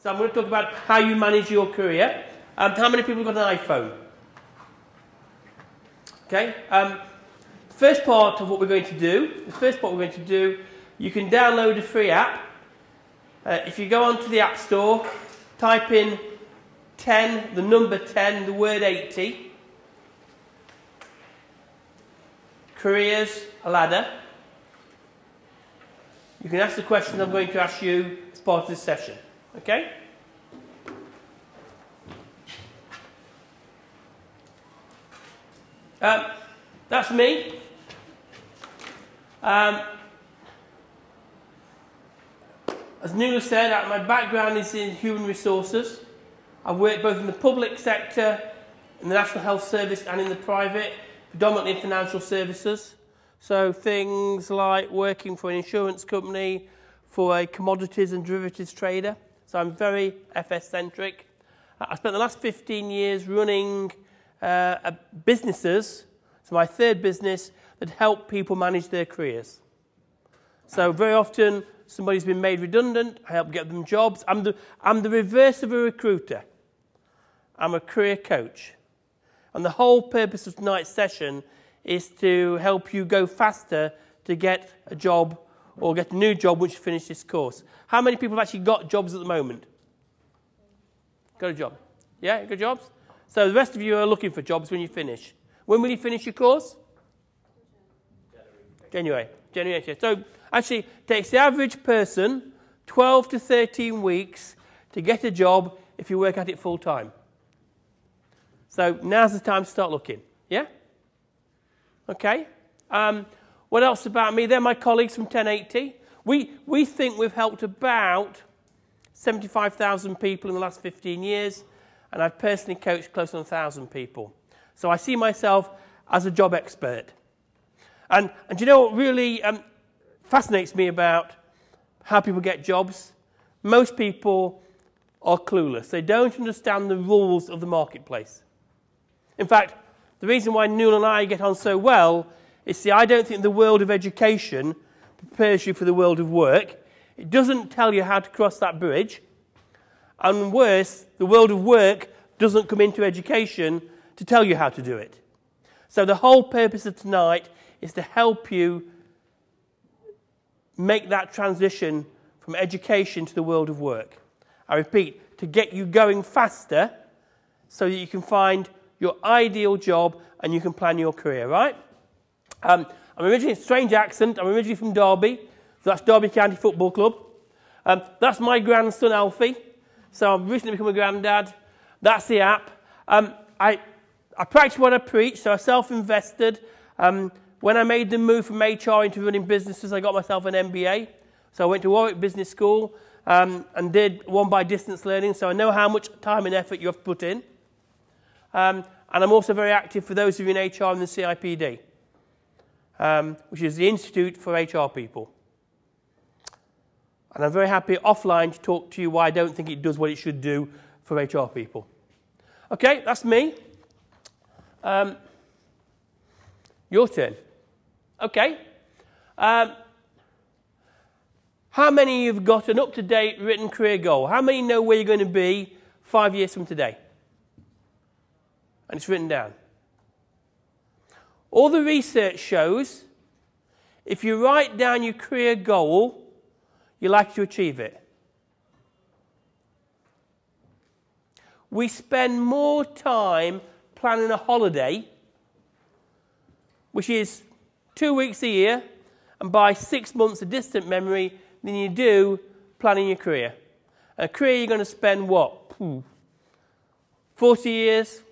So I'm going to talk about how you manage your career. How many people have got an iPhone? Okay. First part of what we're going to do, you can download a free app. If you go onto the App Store, type in 10, the number 10, the word 80, careers, a ladder. You can ask the questions I'm going to ask you as part of this session. Okay? That's me. As Nuala said, my background is in human resources. I've worked both in the public sector, in the National Health Service, and in the private, predominantly in financial services. So things like working for an insurance company, for a commodities and derivatives trader. So I'm very FS-centric. I spent the last 15 years running businesses, so my third business, that help people manage their careers. So very often, somebody's been made redundant, I help get them jobs. I'm the reverse of a recruiter. I'm a career coach. And the whole purpose of tonight's session is to help you go faster to get a job or get a new job once you finish this course. How many people have actually got jobs at the moment? Got a job? Yeah, got jobs? So the rest of you are looking for jobs when you finish. When will you finish your course? January. So actually, it takes the average person 12 to 13 weeks to get a job if you work at it full time. So now's the time to start looking. Yeah? Okay. What else about me? They're my colleagues from 1080. We think we've helped about 75,000 people in the last 15 years, and I've personally coached close to 1,000 people. So I see myself as a job expert. And do you know what really fascinates me about how people get jobs? Most people are clueless. They don't understand the rules of the marketplace. In fact, the reason why Nuala and I get on so well is, I don't think the world of education prepares you for the world of work. It doesn't tell you how to cross that bridge. And worse, the world of work doesn't come into education to tell you how to do it. So the whole purpose of tonight is to help you make that transition from education to the world of work. I repeat, to get you going faster so that you can find your ideal job and you can plan your career, right? I'm originally, strange accent, I'm originally from Derby, so that's Derby County Football Club. That's my grandson Alfie, so I've recently become a granddad. That's the app. I practice what I preach, so I self-invested. When I made the move from HR into running businesses, I got myself an MBA. So I went to Warwick Business School and did one by distance learning, so I know how much time and effort you have to put in. And I'm also very active for those of you in HR in the CIPD, which is the Institute for HR People. And I'm very happy offline to talk to you why I don't think it does what it should do for HR people. Okay, that's me. Your turn. Okay. How many of you have got an up-to-date written career goal? How many know where you're going to be 5 years from today? And it's written down. All the research shows if you write down your career goal, you're likely to achieve it. We spend more time planning a holiday, which is 2 weeks a year, and by 6 months of distant memory, than you do planning your career. A career you're going to spend, what? 40 years?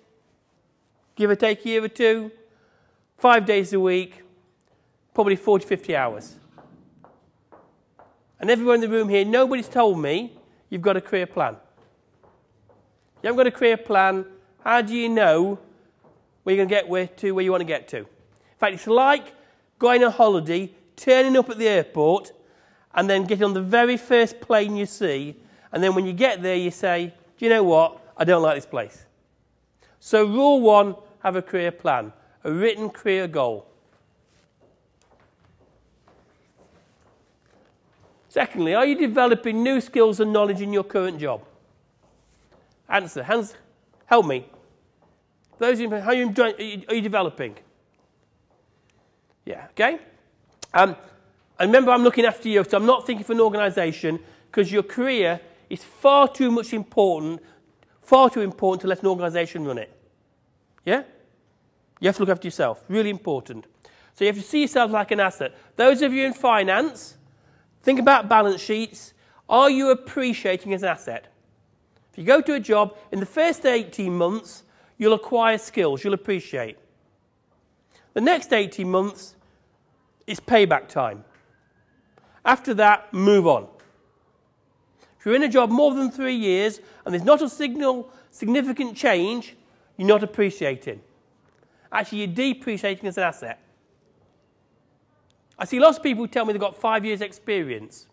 Give or take a year or two? 5 days a week? Probably 40, 50 hours. And everyone in the room here, nobody's told me you've got a career plan. You haven't got a career plan, how do you know where you're going to get where you want to get to? In fact, it's like going on holiday, turning up at the airport, and then getting on the very first plane you see, and then when you get there you say, do you know what, I don't like this place. So rule one, have a career plan, a written career goal. Secondly, are you developing new skills and knowledge in your current job? Answer. Hands, help me. Those how are you developing? Yeah, okay. And remember, I'm looking after you, so I'm not thinking for an organisation, because your career is far too important to let an organisation run it. Yeah? You have to look after yourself. Really important. So you have to see yourself like an asset. Those of you in finance, think about balance sheets. Are you appreciating as an asset? If you go to a job, in the first 18 months, you'll acquire skills, you'll appreciate. The next 18 months is payback time. After that, move on. If you're in a job more than 3 years and there's not a significant change, you're not appreciating. Actually, you're depreciating as an asset. I see lots of people who tell me they've got 5 years' experience.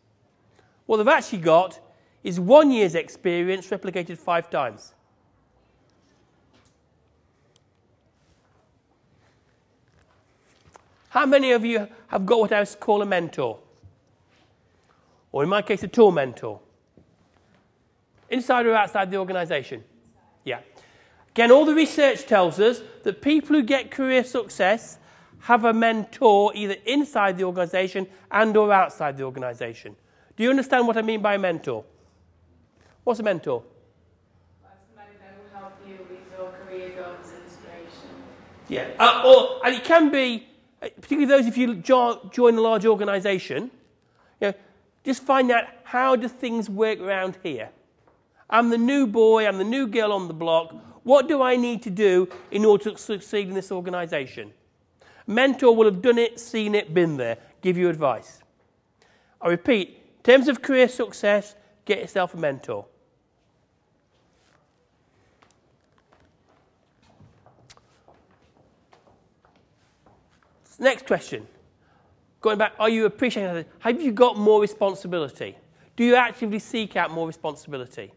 What they've actually got is 1 year's experience replicated 5 times. How many of you have got what I call a mentor? Or in my case, a tour mentor? Inside or outside the organisation? Yeah. Again, all the research tells us that people who get career success have a mentor either inside the organisation and or outside the organisation. Do you understand what I mean by a mentor? What's a mentor? Somebody that will help you with your career goals and inspiration. Yeah. And it can be, particularly those if you join a large organisation, just find out how do things work around here. I'm the new boy, I'm the new girl on the block. What do I need to do in order to succeed in this organisation? A mentor will have done it, seen it, been there, give you advice. I repeat, in terms of career success, get yourself a mentor. Next question. Going back, are you appreciating it? Have you got more responsibility? Do you actively seek out more responsibility?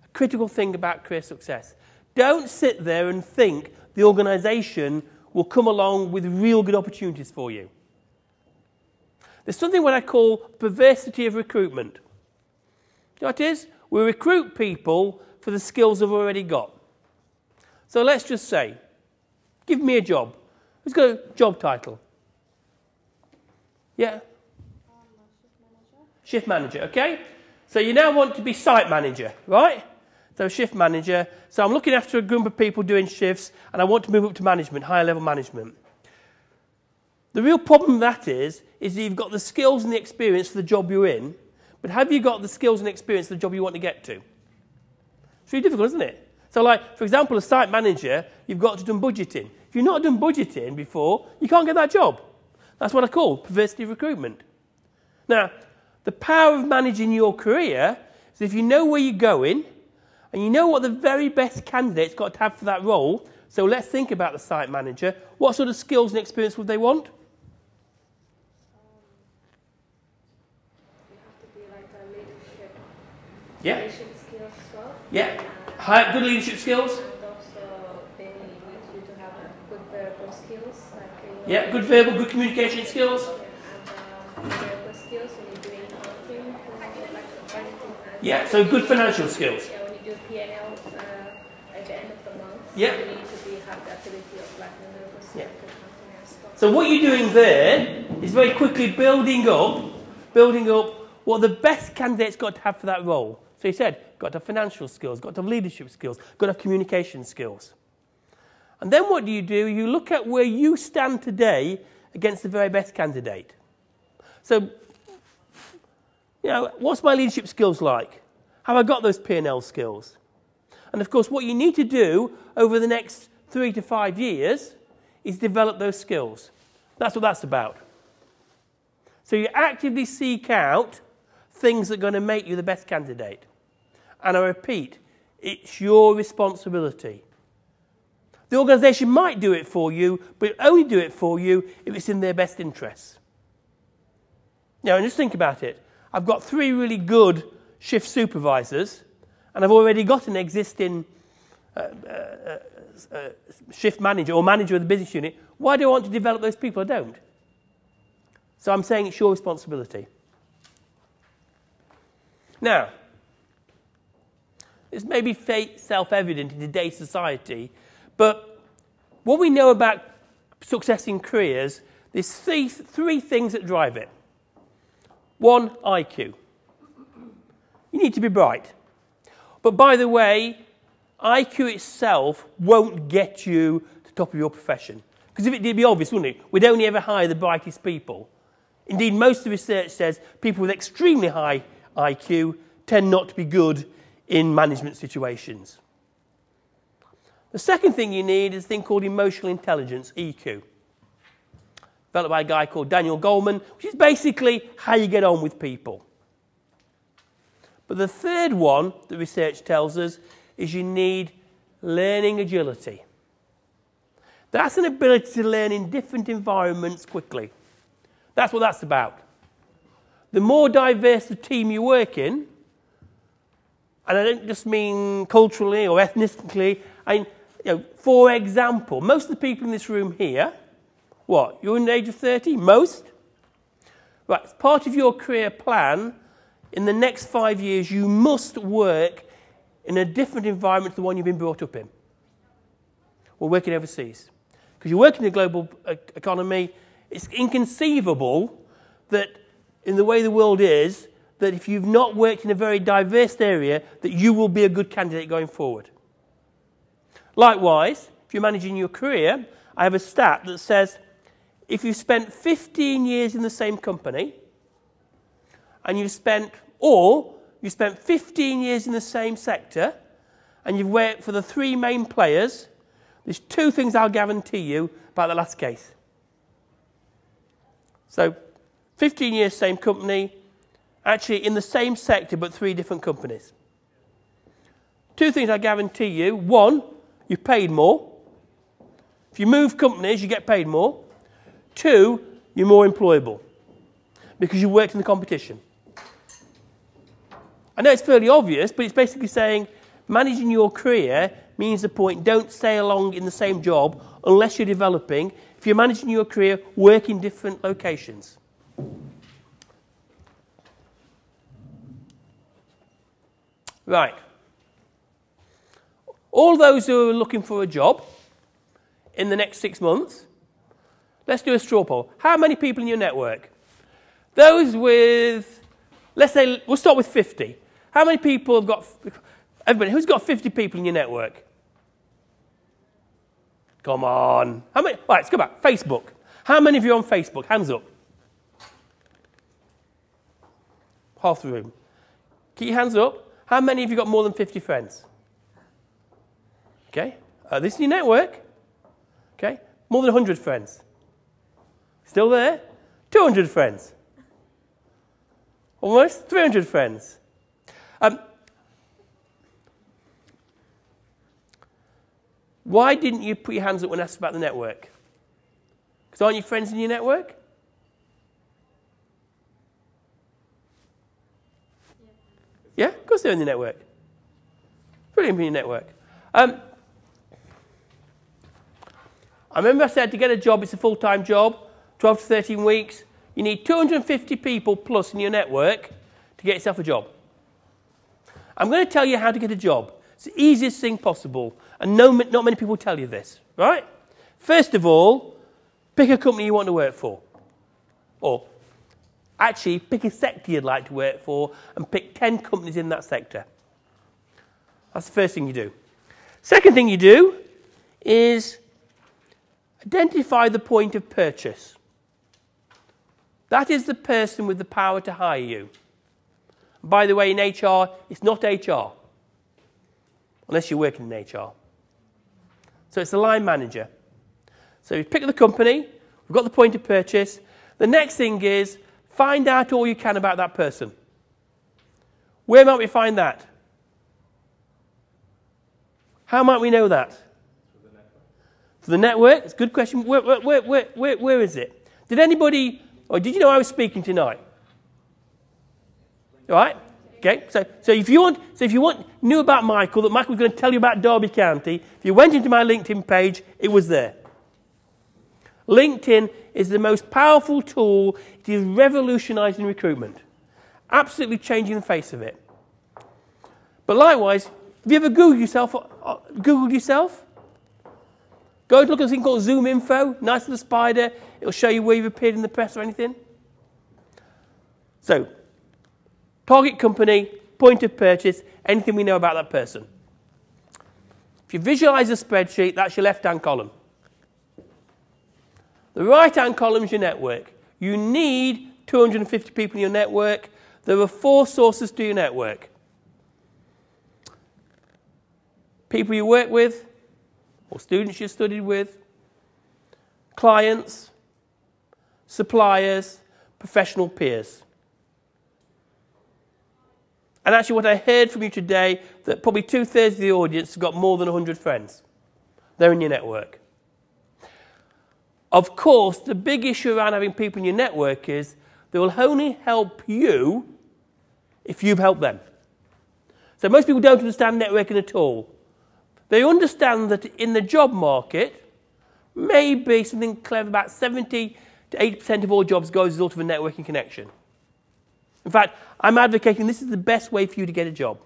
A critical thing about career success. Don't sit there and think the organisation will come along with real good opportunities for you. There's something what I call perversity of recruitment. You know what it is? We recruit people for the skills they've already got. So let's just say, give me a job. Who's got a job title? Yeah? Shift manager, okay? So you now want to be site manager, right? So shift manager. So I'm looking after a group of people doing shifts and I want to move up to management, higher level management. The real problem with that is that you've got the skills and the experience for the job you're in, but have you got the skills and experience for the job you want to get to? It's really difficult, isn't it? So like, for example, a site manager, you've got to do budgeting. If you've not done budgeting before, you can't get that job. That's what I call perversity of recruitment. Now, the power of managing your career is if you know where you're going and you know what the very best candidate's got to have for that role. So let's think about the site manager. What sort of skills and experience would they want? You have to be like a leadership. Yeah. Leadership skills as well. Yeah. Good leadership skills. And also they need you to have good verbal skills. Yeah, good verbal, good communication skills. And verbal skills when you're doing accounting, like budgeting. Yeah, so good financial skills. Yeah, when you do P&L at the end of the month, Yeah. you need to have the ability of like verbal skills, accounting and stuff. So what you're doing there is very quickly building up what the best candidate's got to have for that role. So you said, got to have financial skills, got to have leadership skills, got to have communication skills. And then what do? You look at where you stand today against the very best candidate. So, what's my leadership skills like? Have I got those P&L skills? And of course, what you need to do over the next 3 to 5 years is develop those skills. That's what that's about. So you actively seek out things that are going to make you the best candidate. And I repeat, it's your responsibility. The organisation might do it for you, but only do it for you if it's in their best interests. And just think about it. I've got 3 really good shift supervisors, and I've already got an existing shift manager or manager of the business unit. Why do I want to develop those people? I don't. So I'm saying it's your responsibility. Now, It's maybe self-evident in today's society, but what we know about success in careers, there's three things that drive it. One, IQ. You need to be bright. But by the way, IQ itself won't get you to the top of your profession. Because if it did be obvious, wouldn't it? We'd only ever hire the brightest people. Indeed, most of the research says people with extremely high IQ tend not to be good in management situations. The second thing you need is a thing called emotional intelligence, EQ. Developed by a guy called Daniel Goleman, which is basically how you get on with people. But the third one, the research tells us, is you need learning agility. That's an ability to learn in different environments quickly. That's what that's about. The more diverse the team you work in, and I don't just mean culturally or ethnically, for example, most of the people in this room here, what, you're in the age of 30? Most? Right, as part of your career plan, in the next 5 years, you must work in a different environment to the one you've been brought up in. Or working overseas. Because you work in the global economy, it's inconceivable that in the way the world is, that if you've not worked in a very diverse area, that you will be a good candidate going forward. Likewise, if you're managing your career, I have a stat that says if you've spent 15 years in the same company, and you've spent 15 years in the same sector, and you've worked for the three main players, there's two things I'll guarantee you about the last case. So, 15 years, same company, actually in the same sector but three different companies. Two things I guarantee you. One, you've paid more. If you move companies, you get paid more. Two, you're more employable because you worked in the competition. I know it's fairly obvious, but it's basically saying managing your career means the point, don't stay along in the same job unless you're developing. If you're managing your career, work in different locations. Right. All those who are looking for a job in the next 6 months, let's do a straw poll. How many people in your network? Those with, let's say, we'll start with 50. How many people have got, everybody, who's got 50 people in your network? Come on. How many? Right, let's go back. Facebook. How many of you are on Facebook? Hands up. Half the room. Keep your hands up. How many of you got more than 50 friends? Okay. This is your network. Okay. More than 100 friends. Still there? 200 friends. Almost 300 friends. Why didn't you put your hands up when asked about the network? Because aren't you friends in your network? Yeah, of course they're in the network. Brilliant in your network. I remember I said to get a job, it's a full-time job, 12 to 13 weeks. You need 250 people plus in your network to get yourself a job. I'm going to tell you how to get a job. It's the easiest thing possible. And not many people tell you this, right? First of all, pick a company you want to work for. Or actually, pick a sector you'd like to work for and pick 10 companies in that sector. That's the first thing you do. Second thing you do is identify the point of purchase. That is the person with the power to hire you. By the way, in HR, it's not HR. Unless you're working in HR. So it's the line manager. So you pick the company, we've got the point of purchase. The next thing is find out all you can about that person. Where might we find that? How might we know that? Through the network. It's a good question. Where is it? Did anybody, or did you know I was speaking tonight? All right? Okay, so if you knew about Michael, that Michael was going to tell you about Derby County, if you went into my LinkedIn page, it was there. LinkedIn is the most powerful tool. It is revolutionizing recruitment. Absolutely changing the face of it. But likewise, Have you ever Googled yourself? Go and look at a thing called Zoom Info, nice little spider. It'll show you where you've appeared in the press or anything. So, target company, point of purchase, anything we know about that person. If you visualize a spreadsheet, that's your left-hand column. The right-hand column is your network. You need 250 people in your network. There are 4 sources to your network. People you work with, or students you studied with, clients, suppliers, professional peers. And actually what I heard from you today, that probably 2/3 of the audience have got more than 100 friends. They're in your network. Of course, the big issue around having people in your network is they will only help you if you've helped them. So most people don't understand networking at all. They understand that in the job market, maybe something clever about 70 to 80% of all jobs go as a result of a networking connection. In fact, I'm advocating this is the best way for you to get a job,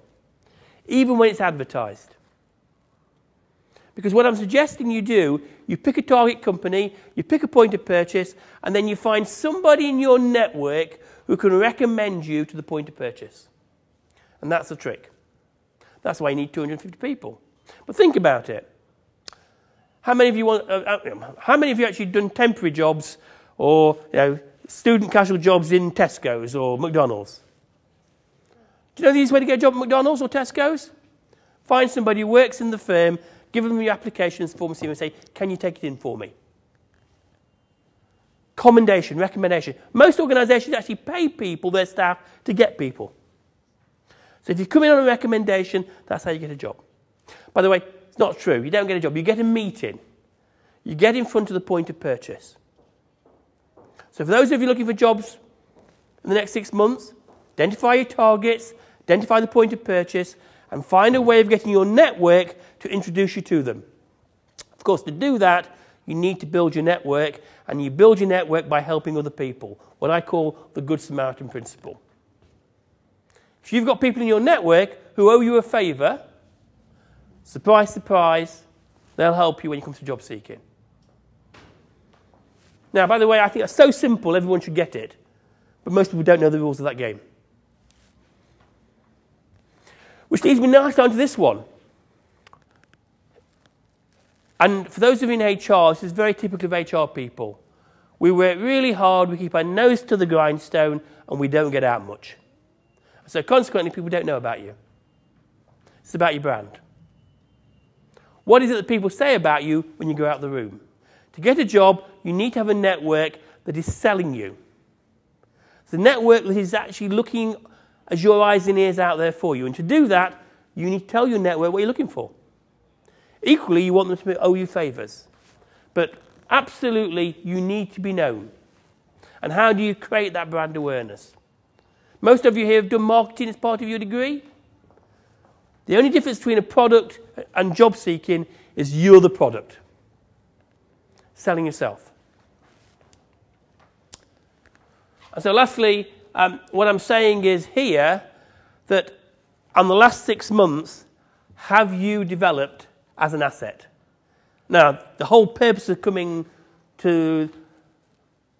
even when it's advertised. Because what I'm suggesting you do, you pick a target company, you pick a point of purchase, and then you find somebody in your network who can recommend you to the point of purchase. And that's the trick. That's why you need 250 people. But think about it. How many of you actually done temporary jobs or student casual jobs in Tesco's or McDonald's? Do you know the easiest way to get a job at McDonald's or Tesco's? Find somebody who works in the firm, give them your applications form and say, can you take it in for me? Commendation, recommendation. Most organisations actually pay people, their staff, to get people. So if you come in on a recommendation, that's how you get a job. By the way, it's not true. You don't get a job. You get a meeting. You get in front of the point of purchase. So for those of you looking for jobs in the next 6 months, identify your targets, identify the point of purchase, and find a way of getting your network to introduce you to them. Of course, to do that, you need to build your network, and you build your network by helping other people, what I call the Good Samaritan principle. If you've got people in your network who owe you a favour, surprise, surprise, they'll help you when you come to job seeking. Now, by the way, I think that's so simple, everyone should get it. But most people don't know the rules of that game. Which leads me nicely onto this one. And for those of you in HR, this is very typical of HR people. We work really hard, we keep our nose to the grindstone, and we don't get out much. So consequently, people don't know about you. It's about your brand. What is it that people say about you when you go out the room? To get a job, you need to have a network that is selling you. It's a network that is actually looking as your eyes and ears out there for you. And to do that, you need to tell your network what you're looking for. Equally, you want them to owe you favours. But absolutely, you need to be known. And how do you create that brand awareness? Most of you here have done marketing as part of your degree. The only difference between a product and job seeking is you're the product. Selling yourself. And so lastly, what I'm saying is here that on the last 6 months, have you developed as an asset? Now, the whole purpose of coming to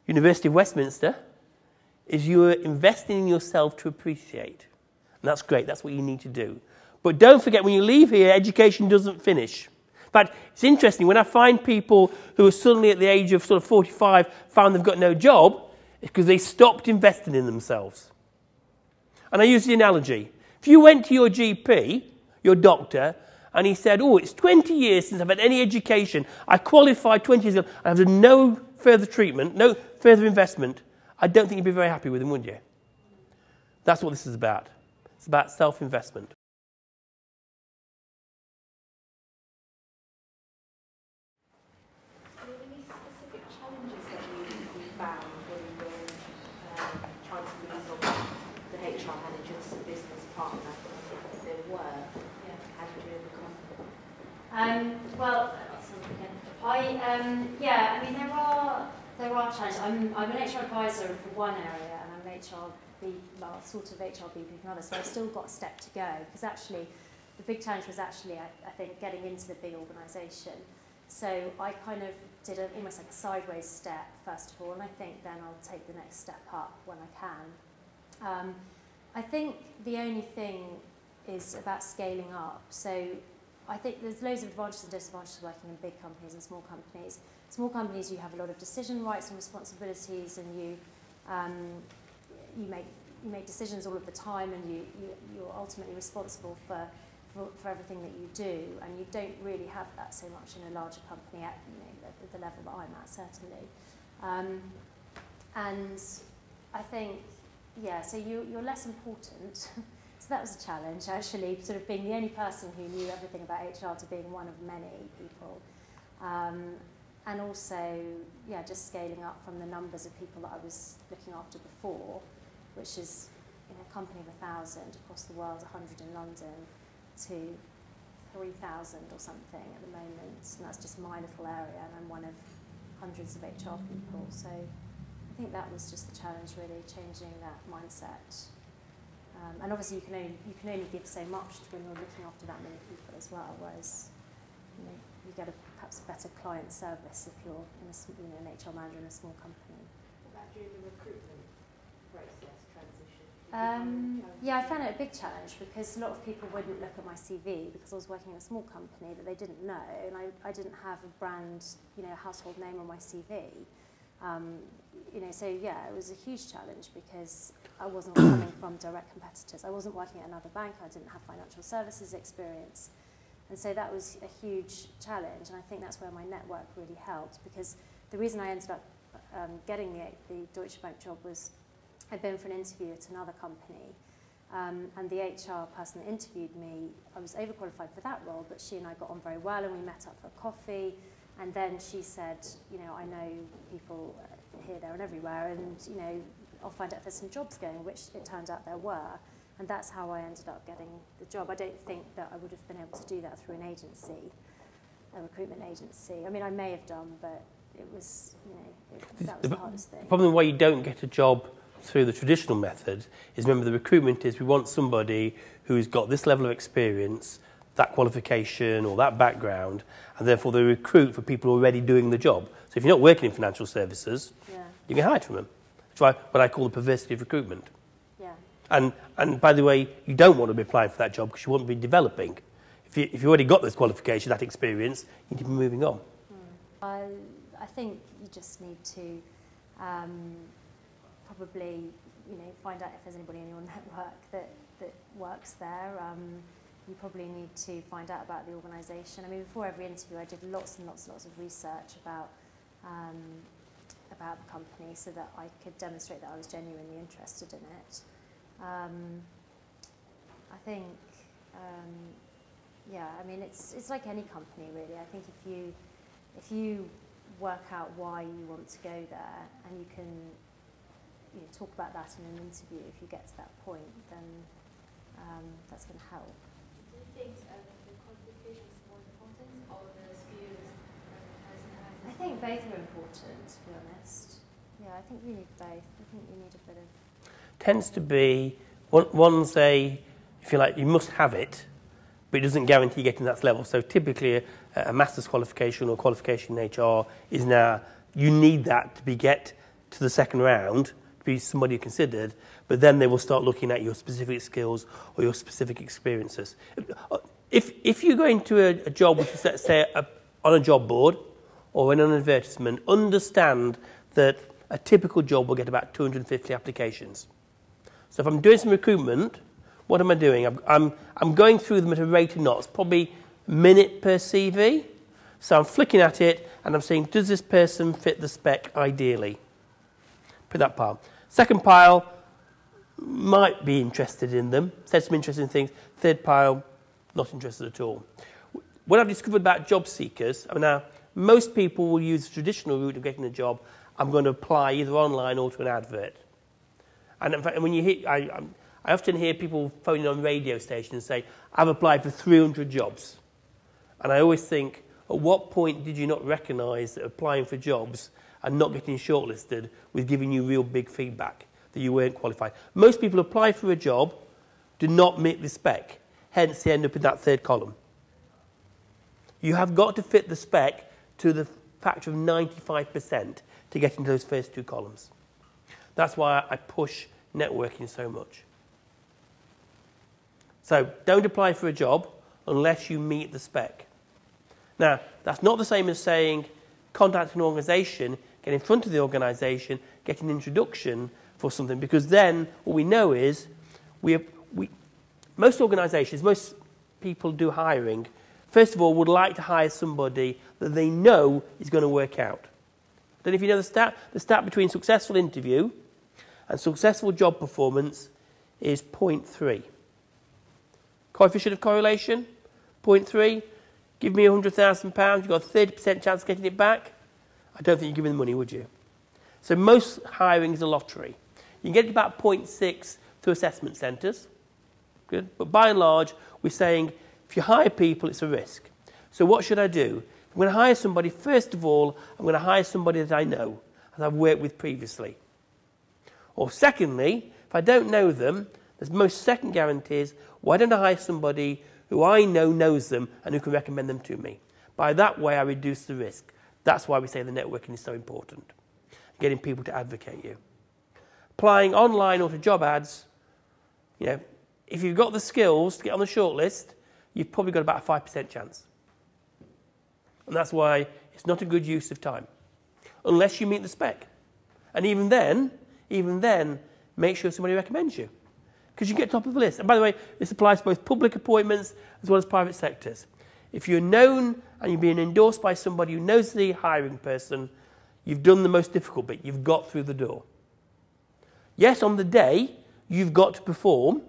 University of Westminster is you're investing in yourself to appreciate. And that's great, that's what you need to do. But don't forget, when you leave here, education doesn't finish. In fact, it's interesting, when I find people who are suddenly at the age of sort of 45 found they've got no job, it's because they stopped investing in themselves. And I use the analogy. If you went to your GP, your doctor, and he said, oh, it's 20 years since I've had any education, I qualified 20 years ago, and I've done no further treatment, no further investment, I don't think you'd be very happy with him, would you? That's what this is about. It's about self-investment. Are there any specific challenges that you found when you were trying to resolve the HR manager's business partner? If there were, how did you overcome them? Well, I mean there are challenges. I'm an HR advisor for one area, and I'm sort of HRBP for another. So I've still got a step to go, because actually the big challenge was actually, I think, getting into the big organisation. So I kind of did almost like a sideways step, first of all, and I think then I'll take the next step up when I can. I think the only thing is about scaling up. So I think there's loads of advantages and disadvantages working in big companies and small companies. Small companies, you have a lot of decision rights and responsibilities, and you make decisions all of the time, and you're ultimately responsible for everything that you do, and you don't really have that so much in a larger company at the level that I'm at, certainly. And I think, yeah, so you're less important. So that was a challenge, actually, sort of being the only person who knew everything about HR to being one of many people. And also, yeah, just scaling up from the numbers of people that I was looking after before, which is a company of 1,000 across the world, 100 in London, to 3,000 or something at the moment. And that's just my little area, and I'm one of hundreds of HR people. So I think that was just the challenge, really, changing that mindset. And obviously, you can only give so much when you're looking after that many people as well. Whereas, you get perhaps a better client service if you're an HR manager in a small company. What about during the recruitment process transition? Yeah, I found it a big challenge because a lot of people wouldn't look at my CV because I was working in a small company that they didn't know, and I didn't have a brand, household name on my CV. So yeah, it was a huge challenge because I wasn't coming from direct competitors. I wasn't working at another bank. I didn't have financial services experience. And so that was a huge challenge. And I think that's where my network really helped, because the reason I ended up getting the Deutsche Bank job was I'd been for an interview at another company. And the HR person that interviewed me, I was overqualified for that role, but she and I got on very well, and we met up for coffee. And then she said, I know people here, there and everywhere, and, I'll find out if there's some jobs going, which it turned out there were. And that's how I ended up getting the job. I don't think that I would have been able to do that through an agency, a recruitment agency. I mean, I may have done, but it was, that was the hardest thing. The problem why you don't get a job through the traditional method is, remember, the recruitment is we want somebody who's got this level of experience, that qualification or that background, and therefore they recruit for people already doing the job. So if you're not working in financial services, you can hide from them. That's what I call the perversity of recruitment. Yeah. And by the way, you don't want to be applying for that job because you want to be developing. If you've already got this qualification, that experience, you need to be moving on. I think you just need to probably, find out if there's anybody in your network that works there. You probably need to find out about the organisation. I mean, before every interview, I did lots and lots of research about the company so that I could demonstrate that I was genuinely interested in it. I think, it's like any company, really. I think if you work out why you want to go there, and you can talk about that in an interview, if you get to that point, then that's going to help. Do you think the qualification is more important, or the skills? I think both are important, to be honest. Yeah, I think you need both. I think you need a bit of... Tends to be, one's a, if you like, you must have it, but it doesn't guarantee getting that level. So typically a master's qualification or qualification in HR is now, you need that to get to the second round, to be somebody considered, but then they will start looking at your specific skills or your specific experiences. If you go into a job which is, let's say, on a job board or in an advertisement, understand that a typical job will get about 250 applications. So if I'm doing some recruitment, what am I doing? I'm going through them at a rate of knots, probably a minute per CV. So I'm flicking at it and I'm saying, does this person fit the spec ideally? Put that pile. Second pile, might be interested in them, said some interesting things. Third pile, not interested at all. What I've discovered about job seekers, now, most people will use the traditional route of getting a job. I'm going to apply either online or to an advert. And in fact, when you hear, I often hear people phoning on radio stations and say, I've applied for 300 jobs. And I always think, at what point did you not recognise that applying for jobs and not getting shortlisted was giving you real big feedback that you weren't qualified? Most people apply for a job, do not meet the spec. hence they end up in that third column. You have got to fit the spec to the factor of 95% to get into those first two columns. That's why I push networking so much. So don't apply for a job unless you meet the spec. Now, that's not the same as saying contact an organisation, get in front of the organisation, get an introduction for something, because then what we know is most organisations, most people do hiring, first of all, would like to hire somebody that they know is going to work out. Then if you know the stat between successful interview and successful job performance is 0.3. Coefficient of correlation, 0.3. Give me £100,000, you've got a 30% chance of getting it back. I don't think you're giving the money, would you? So most hiring is a lottery. You can get it about 0.6 through assessment centres. Good. But by and large, we're saying if you hire people, it's a risk. So what should I do? If I'm going to hire somebody, first of all, I'm going to hire somebody that I know, that I've worked with previously. Or secondly, if I don't know them, there's most second guarantees, why don't I hire somebody who I know knows them and who can recommend them to me? By that way, I reduce the risk. That's why we say the networking is so important. Getting people to advocate you. Applying online or to job ads, you know, if you've got the skills to get on the shortlist, you've probably got about a 5% chance. And that's why it's not a good use of time, unless you meet the spec. And even then, make sure somebody recommends you, because you get top of the list. And by the way, this applies to both public appointments as well as private sectors. If you're known and you're being endorsed by somebody who knows the hiring person, you've done the most difficult bit. You've got through the door. Yes, on the day, you've got to perform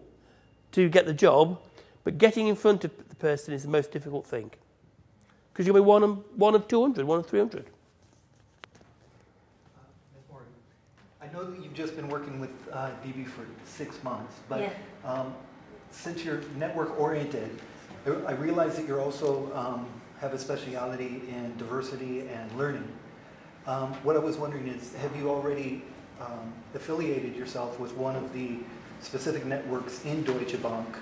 to get the job, but getting in front of the person is the most difficult thing. Because you'll be one of 200, one of 300. Ms. Moran, I know that you've just been working with DB for 6 months, but Yeah. Since you're network-oriented, I realize that you're also have a speciality in diversity and learning. What I was wondering is, have you already affiliated yourself with one of the specific networks in Deutsche Bank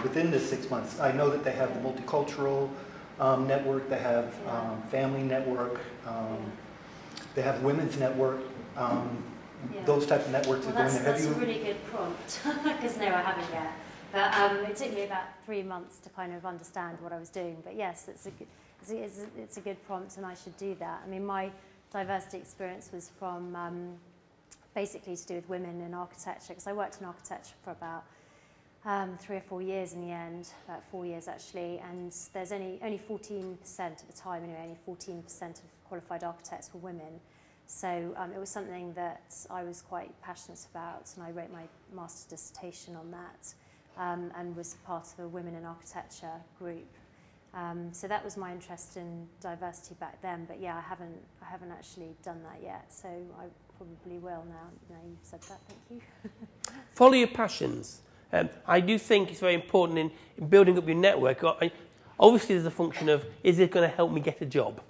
within this 6 months? I know that they have the multicultural network, they have family network, they have women's network, those type of networks. Well, that's a really good prompt, because no, I haven't yet. But it took me about 3 months to kind of understand what I was doing. But yes, it's a good prompt, and I should do that. I mean, my diversity experience was from basically to do with women in architecture, because I worked in architecture for about 3 or 4 years in the end, about 4 years actually, and there's only 14% at the time, anyway, only 14% of qualified architects were women. So it was something that I was quite passionate about, and I wrote my master's dissertation on that, and was part of a Women in Architecture group. So that was my interest in diversity back then, but yeah, I haven't actually done that yet, so I probably will now you've said that. Thank you. Follow your passions. I do think it's very important in building up your network. Obviously, there's a function of, is it going to help me get a job?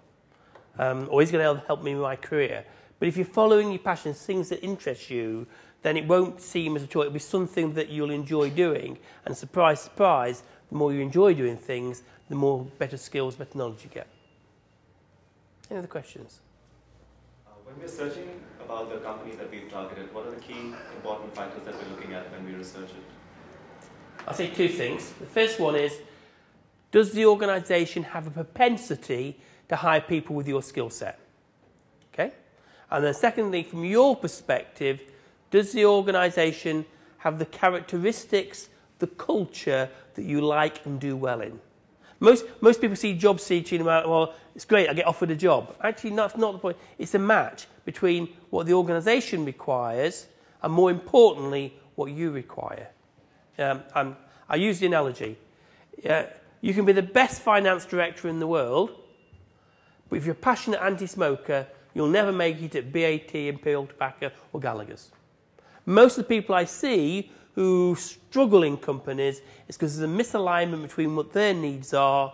Or is it going to help me in my career? But if you're following your passions, things that interest you, then it won't seem as a chore. It'll be something that you'll enjoy doing. And surprise, surprise, the more you enjoy doing things, the more better skills, better knowledge you get. Any other questions? When we're searching about the companies that we've targeted, what are the key important factors that we're looking at when we research it? I'll say 2 things. The first one is, does the organisation have a propensity to hire people with your skill set? Okay? And then secondly, from your perspective, does the organisation have the characteristics, the culture that you like and do well in? Most people see job seeking about, well, it's great, I get offered a job. Actually, that's not the point. It's a match between what the organisation requires and, more importantly, what you require. I use the analogy. You can be the best finance director in the world, but if you're a passionate anti-smoker, you'll never make it at BAT, Imperial Tobacco or Gallagher's. Most of the people I see who struggle in companies is because there's a misalignment between what their needs are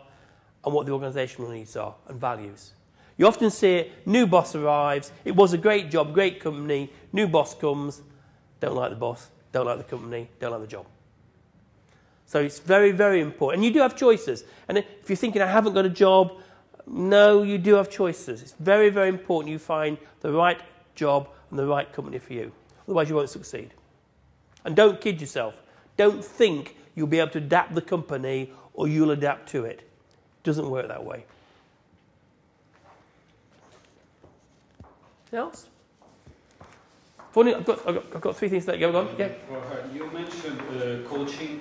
and what the organisational needs are and values. You often see it, new boss arrives, it was a great job, great company, new boss comes, don't like the boss, don't like the company, don't like the job. So it's very, very important. And you do have choices. And if you're thinking, I haven't got a job, no, you do have choices. It's very, very important you find the right job and the right company for you. Otherwise, you won't succeed. And don't kid yourself. Don't think you'll be able to adapt the company or you'll adapt to it. It doesn't work that way. Anything else? Funny, I've got three things that go on. Yeah. You mentioned coaching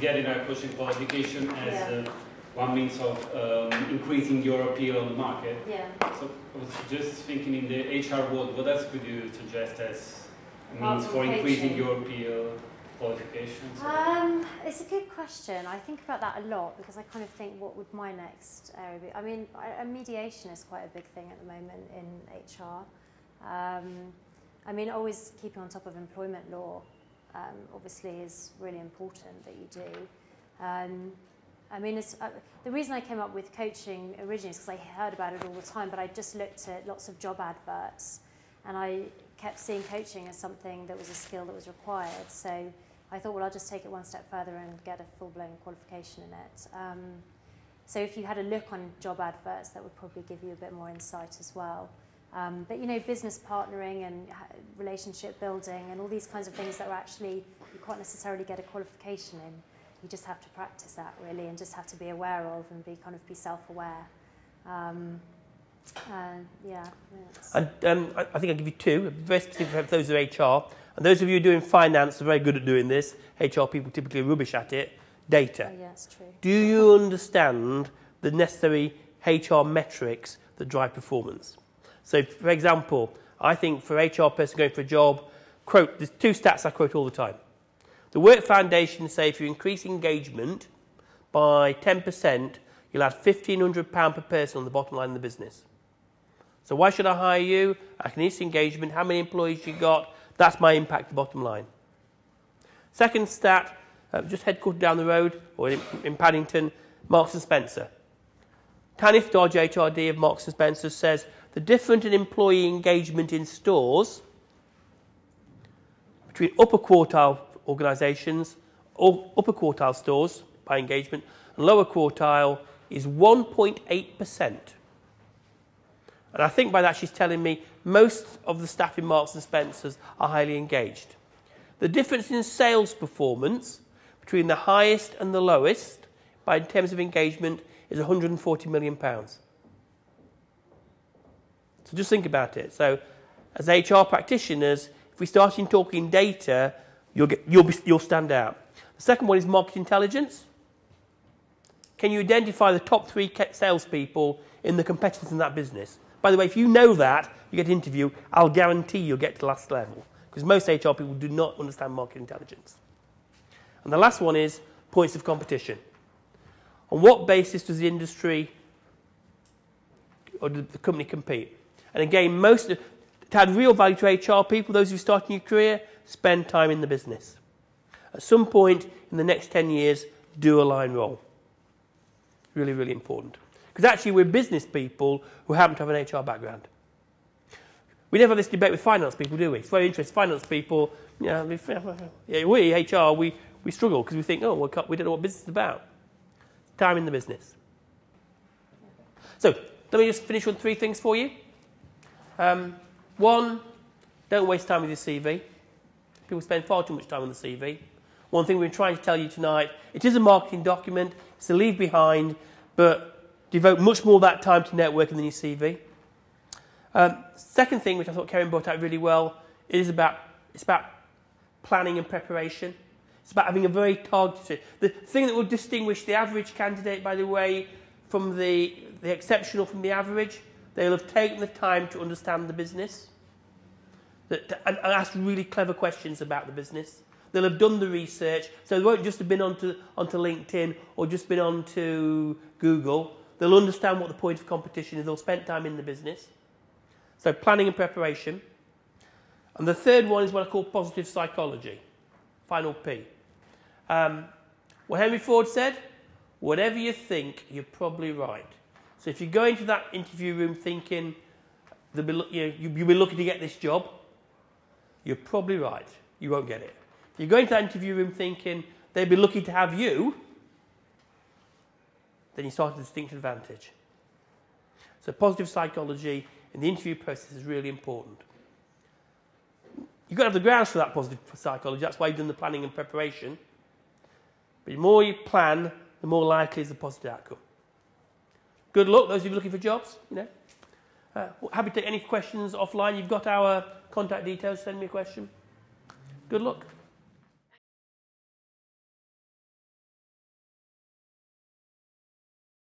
getting a coaching qualification as one means of increasing your appeal on the market. Yeah. So I was just thinking in the HR world, what else could you suggest as a means for increasing your appeal qualifications? It's a good question. I think about that a lot because I kind of think, what would my next area be? I mean, mediation is quite a big thing at the moment in HR. I mean, always keeping on top of employment law, obviously, is really important that you do. I mean, the reason I came up with coaching originally is because I heard about it all the time, but I just looked at lots of job adverts, and I kept seeing coaching as something that was a skill that was required. So I thought, well, I'll just take it one step further and get a full-blown qualification in it. So if you had a look on job adverts, that would probably give you a bit more insight as well. But, you know, business partnering and relationship building and all these kinds of things that are actually, you can't necessarily get a qualification in. You just have to practice that, really, and just have to be aware of and be self-aware. And I think I'll give you two, very specific for those of HR. And those of you doing finance are very good at doing this. HR people typically are rubbish at it. Data. Oh, yeah, it's true. Do you understand the necessary HR metrics that drive performance? So, for example, I think for an HR person going for a job, there's two stats I quote all the time. The Work Foundation say if you increase engagement by 10%, you'll add £1,500 per person on the bottom line of the business. So why should I hire you? I can increase engagement, how many employees you got, that's my impact to the bottom line. Second stat, just headquartered down the road, or in Paddington, Marks & Spencer. Tanith Dodge, HRD of Marks & Spencer, says the difference in employee engagement in stores between upper quartile organisations, or upper quartile stores by engagement, and lower quartile is 1.8%. And I think by that she's telling me most of the staff in Marks & Spencer's are highly engaged. The difference in sales performance between the highest and the lowest, in terms of engagement, is £140 million. So just think about it. So as HR practitioners, if we start talking data, you'll stand out. The second one is market intelligence. Can you identify the top 3 salespeople in the competitors in that business? By the way, if you know that, you get an interview, I'll guarantee you'll get to the last level. Because most HR people do not understand market intelligence. And the last one is points of competition. On what basis does the industry or the company compete? And again, to add real value to HR people, those who start a new career, spend time in the business. At some point in the next 10 years, do a line role. Really, really important. Because actually we're business people who happen to have an HR background. We never have this debate with finance people, do we? It's very interesting. Finance people, we HR, we struggle because we think, we don't know what business is about. Time in the business. So, let me just finish with 3 things for you. 1, don't waste time with your CV. People spend far too much time on the CV. One thing we're trying to tell you tonight, it is a marketing document, it's a leave behind, but devote much more of that time to networking than your CV. Second thing, which I thought Karen brought out really well, it's about planning and preparation. It's about having a very targeted... The thing that will distinguish the average candidate, by the way, from the exceptional from the average, they'll have taken the time to understand the business and ask really clever questions about the business. They'll have done the research, so they won't just have been onto LinkedIn or just been onto Google. They'll understand what the point of competition is. They'll spend time in the business. So planning and preparation. And the third one is what I call positive psychology. Final P. What Henry Ford said, whatever you think, you're probably right. So if you go into that interview room thinking you'll be lucky to get this job, you're probably right. You won't get it. If you go into that interview room thinking they'd be lucky to have you, then you start a distinct advantage. So positive psychology in the interview process is really important. You've got to have the grounds for that positive psychology. That's why you've done the planning and preparation. But the more you plan, the more likely is the positive outcome. Good luck, those of you looking for jobs. Happy to take any questions offline. You've got our contact details. Send me a question. Good luck.